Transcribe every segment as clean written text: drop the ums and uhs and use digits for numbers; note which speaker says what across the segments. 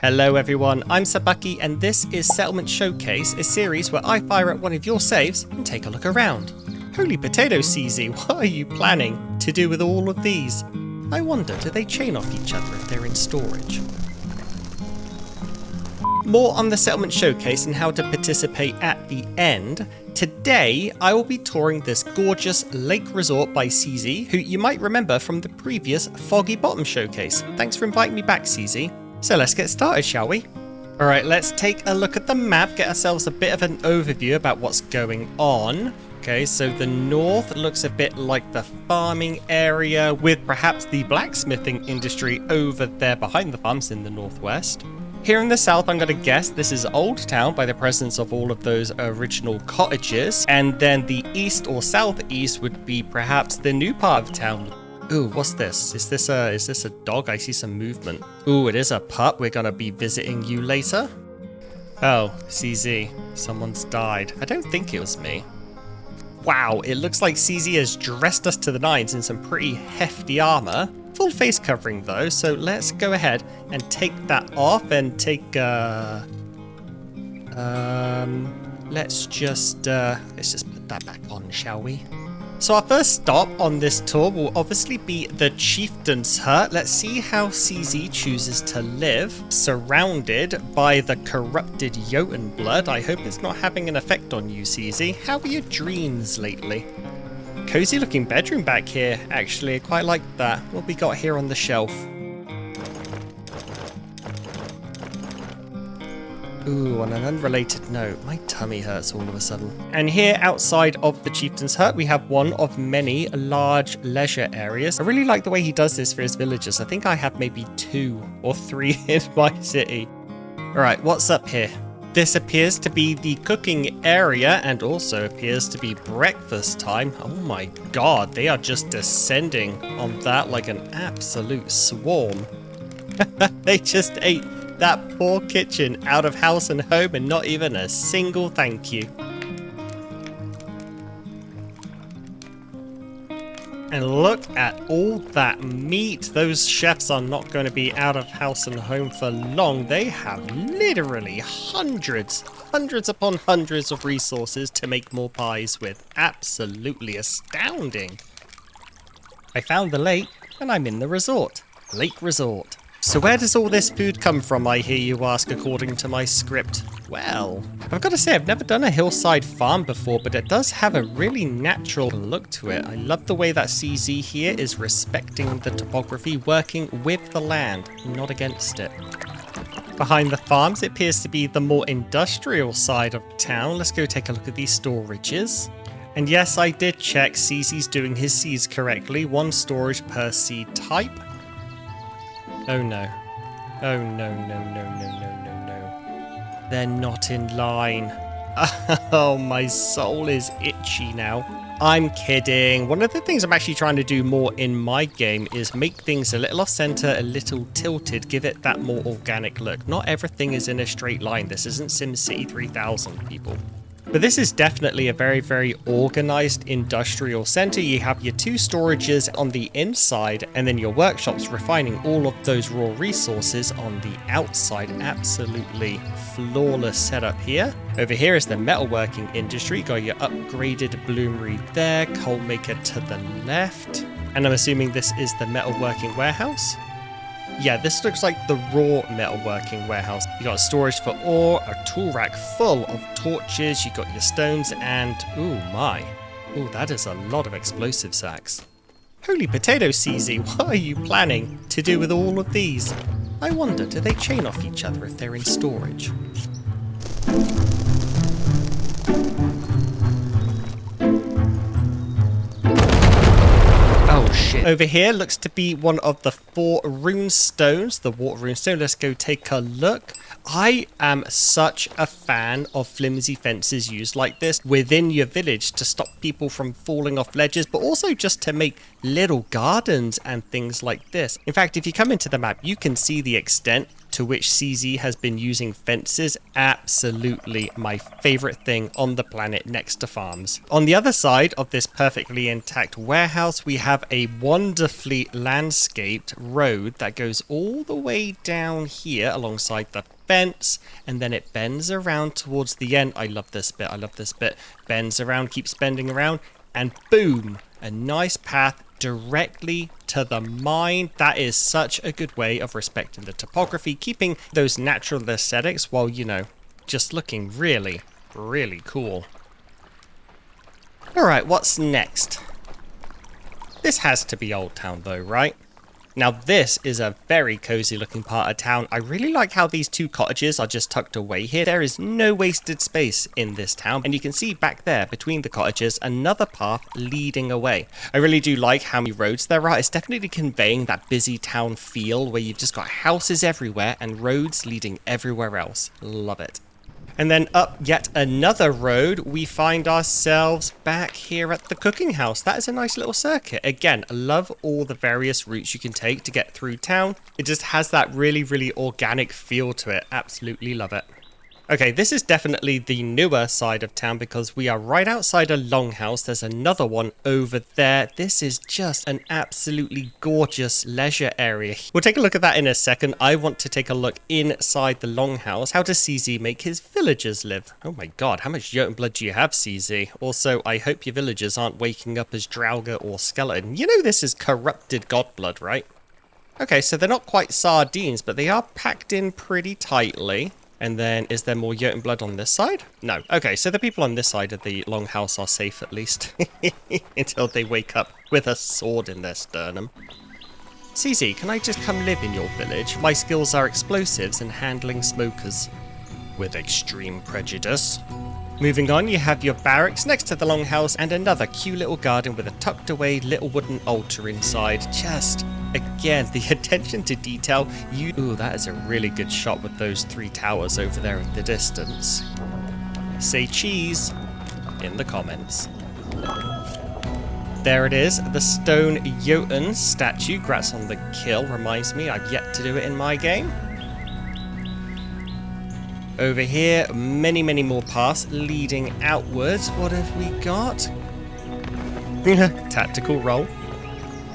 Speaker 1: Hello everyone, I'm Sabaki and this is Settlement Showcase, a series where I fire at one of your saves and take a look around. Holy potato, CZ, what are you planning to do with all of these? I wonder, do they chain off each other if they're in storage? More on the Settlement Showcase and how to participate at the end. Today, I will be touring this gorgeous lake resort by CZ, who you might remember from the previous Foggy Bottom Showcase. Thanks for inviting me back, CZ. So let's get started, shall we? Alright, let's take a look at the map, get ourselves a bit of an overview about what's going on. Okay, so the north looks a bit like the farming area, with perhaps the blacksmithing industry over there behind the farms in the northwest. Here in the south, I'm going to guess this is Old Town by the presence of all of those original cottages. And then the east or southeast would be perhaps the new part of town. Ooh, what's this? Is this a dog? I see some movement. Ooh, it is a pup. We're going to be visiting you later. Oh, CZ. Someone's died. I don't think it was me. Wow, it looks like CZ has dressed us to the nines in some pretty hefty armor. Full face covering though, so let's go ahead and take that off and take let's just put that back on, shall we? So our first stop on this tour will obviously be the Chieftain's Hut. Let's see how CZ chooses to live, surrounded by the corrupted Jotun blood. I hope it's not having an effect on you, CZ. How are your dreams lately? Cozy looking bedroom back here, actually. I quite like that. What we got here on the shelf? Ooh, on an unrelated note, my tummy hurts all of a sudden. And here outside of the Chieftain's Hut, we have one of many large leisure areas. I really like the way he does this for his villagers. I think I have maybe 2 or 3 in my city. All right, what's up here? This appears to be the cooking area and also appears to be breakfast time. Oh my god, they are just descending on that like an absolute swarm. They just ate that poor kitchen out of house and home and not even a single thank you. And look at all that meat. Those chefs are not going to be out of house and home for long. They have literally hundreds upon hundreds of resources to make more pies with. Absolutely astounding. I found the lake and I'm in the resort. Lake Resort. So where does all this food come from, I hear you ask, according to my script? Well, I've got to say, I've never done a hillside farm before, but it does have a really natural look to it. I love the way that CZ here is respecting the topography, working with the land, not against it. Behind the farms, it appears to be the more industrial side of town. Let's go take a look at these storages. And yes, I did check, CZ's doing his seeds correctly. 1 storage per seed type. Oh no. Oh no. They're not in line. Oh, my soul is itchy now. I'm kidding. One of the things I'm actually trying to do more in my game is make things a little off center, a little tilted, give it that more organic look. Not everything is in a straight line. This isn't SimCity 3000, people. But this is definitely a very, very organized industrial center. You have your 2 storages on the inside and then your workshops refining all of those raw resources on the outside. Absolutely flawless setup here. Over here is the metalworking industry. You got your upgraded bloomery there, coal maker to the left. And I'm assuming this is the metalworking warehouse. Yeah, this looks like the raw metalworking warehouse. You got storage for ore, a tool rack full of torches, you got your stones, and ooh my. Ooh, that is a lot of explosive sacks. Holy potato, CZ, what are you planning to do with all of these? I wonder, do they chain off each other if they're in storage? Shit. Over here looks to be one of the 4 rune stones, the water rune stone. Let's go take a look. I am such a fan of flimsy fences used like this within your village to stop people from falling off ledges, but also just to make little gardens and things like this. In fact, if you come into the map, you can see the extent to which CZ has been using fences. Absolutely my favorite thing on the planet next to farms. On the other side of this perfectly intact warehouse, we have a wonderfully landscaped road that goes all the way down here alongside the fence, and then it bends around towards the end. I love this bit. I love this bit. Bends around, keeps bending around, and boom, a nice path directly to the mine. That is such a good way of respecting the topography, keeping those natural aesthetics while, you know, just looking really, really cool. All right, what's next? This has to be Old Town though, right? Now this is a very cozy looking part of town. I really like how these two cottages are just tucked away here. There is no wasted space in this town, and you can see back there between the cottages another path leading away. I really do like how many roads there are. It's definitely conveying that busy town feel where you've just got houses everywhere and roads leading everywhere else. Love it. And then up yet another road, we find ourselves back here at the cooking house. That is a nice little circuit. Again, I love all the various routes you can take to get through town. It just has that really, really organic feel to it. Absolutely love it. Okay, this is definitely the newer side of town because we are right outside a longhouse. There's another one over there. This is just an absolutely gorgeous leisure area. We'll take a look at that in a second. I want to take a look inside the longhouse. How does CZ make his villagers live? Oh my god, how much Jotun blood do you have, CZ? Also, I hope your villagers aren't waking up as Draugr or Skeleton. You know this is corrupted god blood, right? Okay, so they're not quite sardines, but they are packed in pretty tightly. And then, is there more Jotun blood on this side? No. Okay, so the people on this side of the longhouse are safe at least. Until they wake up with a sword in their sternum. CZ, can I just come live in your village? My skills are explosives and handling smokers. With extreme prejudice. Moving on, you have your barracks next to the longhouse and another cute little garden with a tucked away little wooden altar inside. Just, again, the attention to detail. Ooh, that is a really good shot with those three towers over there in the distance. Say cheese in the comments. There it is, the stone Jotun statue. Grats on the kill. Reminds me, I've yet to do it in my game. Over here, many, many more paths leading outwards. What have we got? Tactical roll.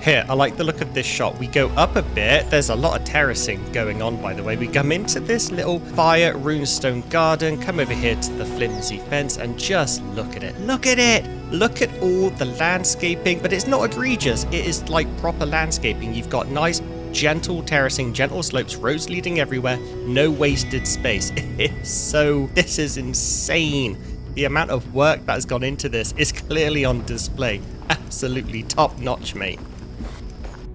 Speaker 1: Here, I like the look of this shot. We go up a bit. There's a lot of terracing going on, by the way. We come into this little fire runestone garden, come over here to the flimsy fence, and just look at it. Look at it! Look at all the landscaping, but it's not egregious. It is like proper landscaping. You've got nice, gentle terracing, gentle slopes, roads leading everywhere, no wasted space. This is insane. The amount of work that has gone into this is clearly on display. Absolutely top notch, mate.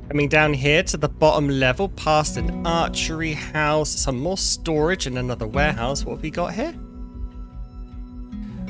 Speaker 1: Coming down here to the bottom level, past an archery house, some more storage and another warehouse. What have we got here?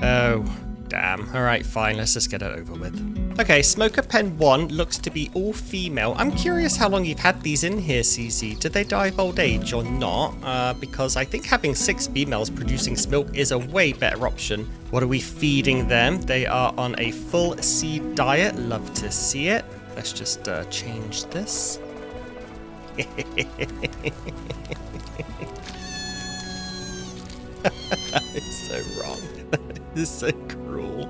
Speaker 1: Oh, damn. Alright, fine. Let's just get it over with. Okay, Smoker Pen 1 looks to be all female. I'm curious how long you've had these in here, CZ. Did they die of old age or not? Because I think having 6 females producing milk is a way better option. What are we feeding them? They are on a full seed diet. Love to see it. Let's just change this. That is so wrong. That is so cruel.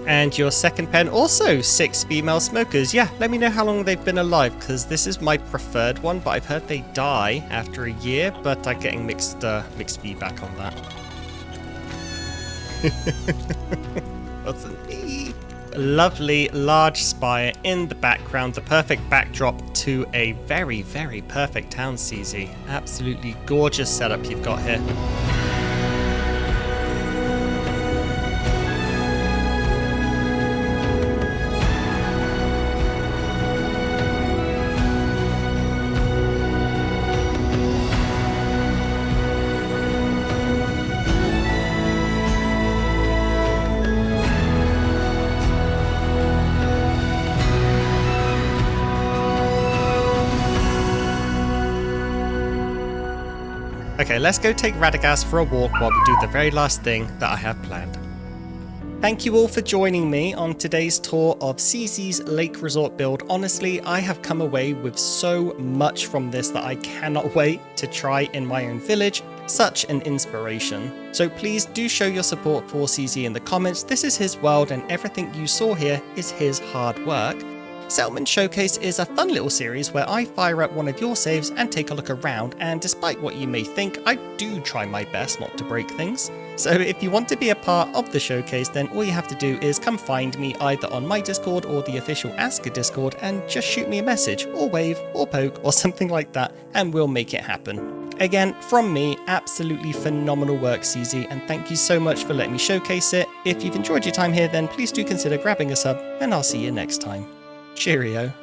Speaker 1: And your second pen, also 6 female smokers. Yeah, let me know how long they've been alive, because this is my preferred one, but I've heard they die after a year, but I'm getting mixed feedback on that. Wasn't me. Lovely large spire in the background, the perfect backdrop to a very, very perfect town, CZ. Absolutely gorgeous setup you've got here. Okay, let's go take Radagast for a walk while we do the very last thing that I have planned. Thank you all for joining me on today's tour of CZ's Lake Resort build. Honestly, I have come away with so much from this that I cannot wait to try in my own village. Such an inspiration. So please do show your support for CZ in the comments. This is his world and everything you saw here is his hard work. Settlement Showcase is a fun little series where I fire up one of your saves and take a look around, and despite what you may think, I do try my best not to break things. So if you want to be a part of the showcase, then all you have to do is come find me either on my Discord or the official ASKA Discord and just shoot me a message or wave or poke or something like that and we'll make it happen. Again, from me, absolutely phenomenal work, CZ, and thank you so much for letting me showcase it. If you've enjoyed your time here, then please do consider grabbing a sub and I'll see you next time. Cheerio.